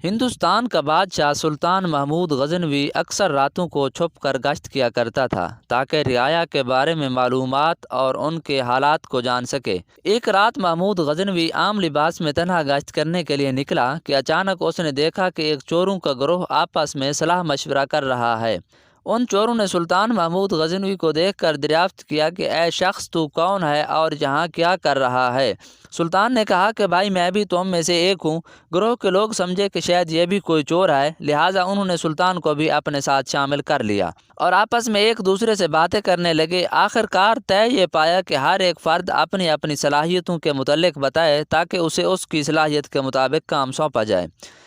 ہندوستان کا بادشاہ سلطان محمود غزنوی اکثر راتوں کو چھپ کر گشت کیا کرتا تھا تاکہ رعایا کے بارے میں معلومات اور ان کے حالات کو جان سکے۔ ایک رات محمود غزنوی عام لباس میں تنہا گشت کرنے کے لیے نکلا کہ اچانک اس نے دیکھا کہ ایک چوروں کا گروہ آپس میں صلاح مشورہ کر رہا ہے۔ ان چوروں نے سلطان محمود غزنوی کو دیکھ کر دریافت کیا کہ اے شخص تو کون ہے اور یہاں کیا کر رہا ہے؟ سلطان نے کہا کہ بھائی میں بھی تم میں سے ایک ہوں۔ گروہ کے لوگ سمجھے کہ شاید یہ بھی کوئی چور ہے، لہٰذا انہوں نے سلطان کو بھی اپنے ساتھ شامل کر لیا اور آپس میں ایک دوسرے سے باتیں کرنے لگے۔ آخر کار طے یہ پایا کہ ہر ایک فرد اپنی اپنی صلاحیتوں کے متعلق بتائے تاکہ اسے اس کی صلاحیت کے مطابق کام سونپا جائے۔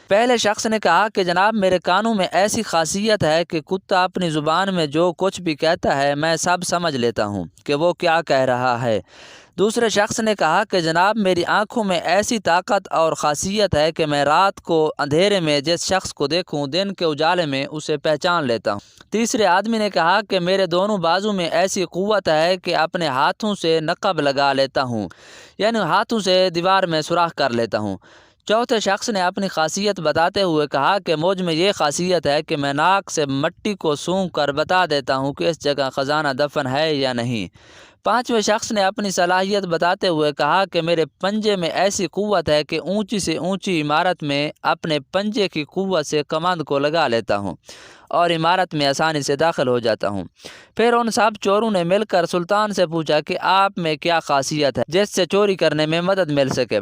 پہلے شخص نے کہا کہ جناب میرے کانوں میں ایسی خاصیت ہے کہ کتا اپنی زبان میں جو کچھ بھی کہتا ہے میں سب سمجھ لیتا ہوں کہ وہ کیا کہہ رہا ہے۔ دوسرے شخص نے کہا کہ جناب میری آنکھوں میں ایسی طاقت اور خاصیت ہے کہ میں رات کو اندھیرے میں جس شخص کو دیکھوں دن کے اجالے میں اسے پہچان لیتا ہوں۔ تیسرے آدمی نے کہا کہ میرے دونوں بازو میں ایسی قوت ہے کہ اپنے ہاتھوں سے نقب لگا لیتا ہوں، یعنی ہاتھوں سے دیوار میں سوراخ کر لیتا ہوں۔ چوتھے شخص نے اپنی خاصیت بتاتے ہوئے کہا کہ مجھ میں یہ خاصیت ہے کہ میں ناک سے مٹی کو سونگھ کر بتا دیتا ہوں کہ اس جگہ خزانہ دفن ہے یا نہیں۔ پانچویں شخص نے اپنی صلاحیت بتاتے ہوئے کہا کہ میرے پنجے میں ایسی قوت ہے کہ اونچی سے اونچی عمارت میں اپنے پنجے کی قوت سے کمند کو لگا لیتا ہوں اور عمارت میں آسانی سے داخل ہو جاتا ہوں۔ پھر ان سب چوروں نے مل کر سلطان سے پوچھا کہ آپ میں کیا خاصیت ہے جس سے چوری کرنے میں مدد مل سکے؟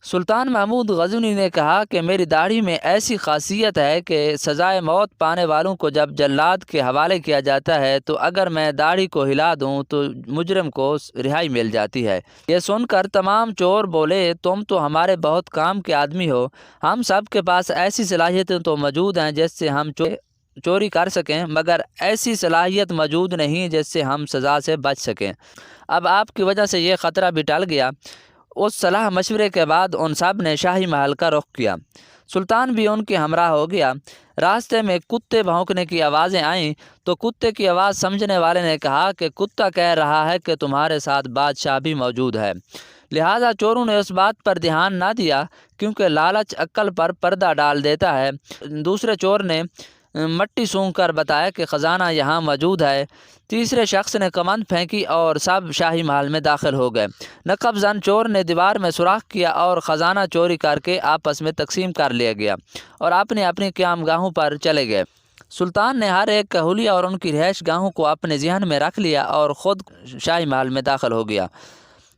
سلطان محمود غزنوی نے کہا کہ میری داڑھی میں ایسی خاصیت ہے کہ سزائے موت پانے والوں کو جب جلاد کے حوالے کیا جاتا ہے تو اگر میں داڑھی کو ہلا دوں تو مجرم کو رہائی مل جاتی ہے۔ یہ سن کر تمام چور بولے تم تو ہمارے بہت کام کے آدمی ہو، ہم سب کے پاس ایسی صلاحیتیں تو موجود ہیں جس سے ہم چوری کر سکیں، مگر ایسی صلاحیت موجود نہیں جس سے ہم سزا سے بچ سکیں۔ اب آپ کی وجہ سے یہ خطرہ بھی ٹل گیا۔ اس صلاح مشورے کے بعد ان سب نے شاہی محل کا رخ کیا۔ سلطان بھی ان کے ہمراہ ہو گیا۔ راستے میں کتے بھونکنے کی آوازیں آئیں تو کتے کی آواز سمجھنے والے نے کہا کہ کتا کہہ رہا ہے کہ تمہارے ساتھ بادشاہ بھی موجود ہے۔ لہٰذا چوروں نے اس بات پر دھیان نہ دیا کیونکہ لالچ عقل پر پردہ ڈال دیتا ہے۔ دوسرے چور نے مٹی سونگھ کر بتایا کہ خزانہ یہاں موجود ہے۔ تیسرے شخص نے کمند پھینکی اور سب شاہی محل میں داخل ہو گئے۔ نقب زن چور نے دیوار میں سوراخ کیا اور خزانہ چوری کر کے آپس میں تقسیم کر لیا گیا اور اپنی اپنی قیام گاہوں پر چلے گئے۔ سلطان نے ہر ایک کا حلیہ اور ان کی رہائش گاہوں کو اپنے ذہن میں رکھ لیا اور خود شاہی محل میں داخل ہو گیا۔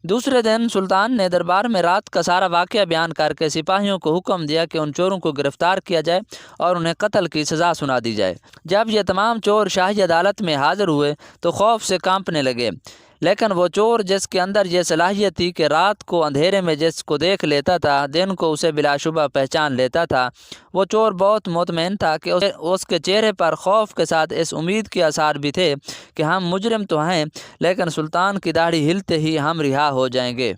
دوسرے دن سلطان نے دربار میں رات کا سارا واقعہ بیان کر کے سپاہیوں کو حکم دیا کہ ان چوروں کو گرفتار کیا جائے اور انہیں قتل کی سزا سنا دی جائے۔ جب یہ تمام چور شاہی عدالت میں حاضر ہوئے تو خوف سے کانپنے لگے، لیکن وہ چور جس کے اندر یہ صلاحیت تھی کہ رات کو اندھیرے میں جس کو دیکھ لیتا تھا دن کو اسے بلا شبہ پہچان لیتا تھا، وہ چور بہت مطمئن تھا کہ اس کے چہرے پر خوف کے ساتھ اس امید کے آثار بھی تھے کہ ہم مجرم تو ہیں لیکن سلطان کی داڑھی ہلتے ہی ہم رہا ہو جائیں گے۔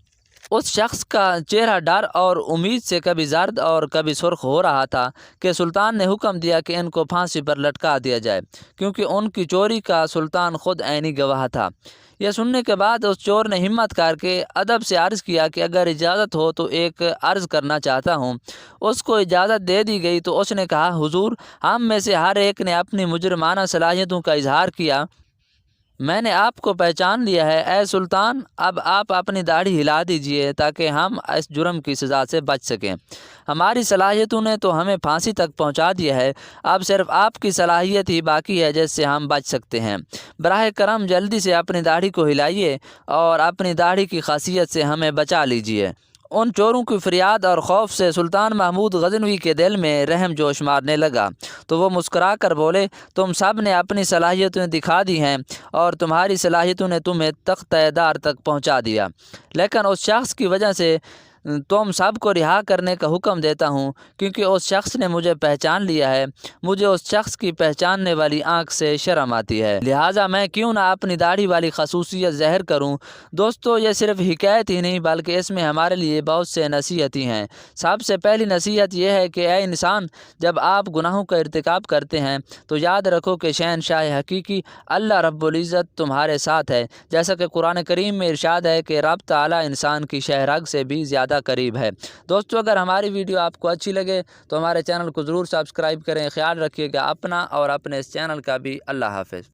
اس شخص کا چہرہ ڈر اور امید سے کبھی زرد اور کبھی سرخ ہو رہا تھا کہ سلطان نے حکم دیا کہ ان کو پھانسی پر لٹکا دیا جائے کیونکہ ان کی چوری کا سلطان خود عینی گواہ تھا۔ یہ سننے کے بعد اس چور نے ہمت کر کے ادب سے عرض کیا کہ اگر اجازت ہو تو ایک عرض کرنا چاہتا ہوں۔ اس کو اجازت دے دی گئی تو اس نے کہا حضور ہم میں سے ہر ایک نے اپنی مجرمانہ صلاحیتوں کا اظہار کیا، میں نے آپ کو پہچان لیا ہے۔ اے سلطان اب آپ اپنی داڑھی ہلا دیجئے تاکہ ہم اس جرم کی سزا سے بچ سکیں۔ ہماری صلاحیتوں نے تو ہمیں پھانسی تک پہنچا دیا ہے، اب صرف آپ کی صلاحیت ہی باقی ہے جس سے ہم بچ سکتے ہیں۔ براہ کرم جلدی سے اپنی داڑھی کو ہلائیے اور اپنی داڑھی کی خاصیت سے ہمیں بچا لیجئے۔ ان چوروں کی فریاد اور خوف سے سلطان محمود غزنوی کے دل میں رحم جوش مارنے لگا تو وہ مسکرا کر بولے تم سب نے اپنی صلاحیتیں دکھا دی ہیں اور تمہاری صلاحیتوں نے تمہیں تخت دار تک پہنچا دیا، لیکن اس شخص کی وجہ سے تم سب کو رہا کرنے کا حکم دیتا ہوں کیونکہ اس شخص نے مجھے پہچان لیا ہے۔ مجھے اس شخص کی پہچاننے والی آنکھ سے شرم آتی ہے، لہٰذا میں کیوں نہ اپنی داڑھی والی خصوصیت ظاہر کروں۔ دوستو یہ صرف حکایت ہی نہیں بلکہ اس میں ہمارے لیے بہت سے نصیحتیں ہیں۔ سب سے پہلی نصیحت یہ ہے کہ اے انسان جب آپ گناہوں کا ارتکاب کرتے ہیں تو یاد رکھو کہ شہنشاہ حقیقی اللہ رب العزت تمہارے ساتھ ہے، جیسا کہ قرآن کریم میں ارشاد ہے کہ رب تعالیٰ انسان کی شہ رگ سے بھی زیادہ زیادہ قریب ہے۔ دوستو اگر ہماری ویڈیو آپ کو اچھی لگے تو ہمارے چینل کو ضرور سبسکرائب کریں۔ خیال رکھیے گا اپنا اور اپنے اس چینل کا بھی۔ اللہ حافظ۔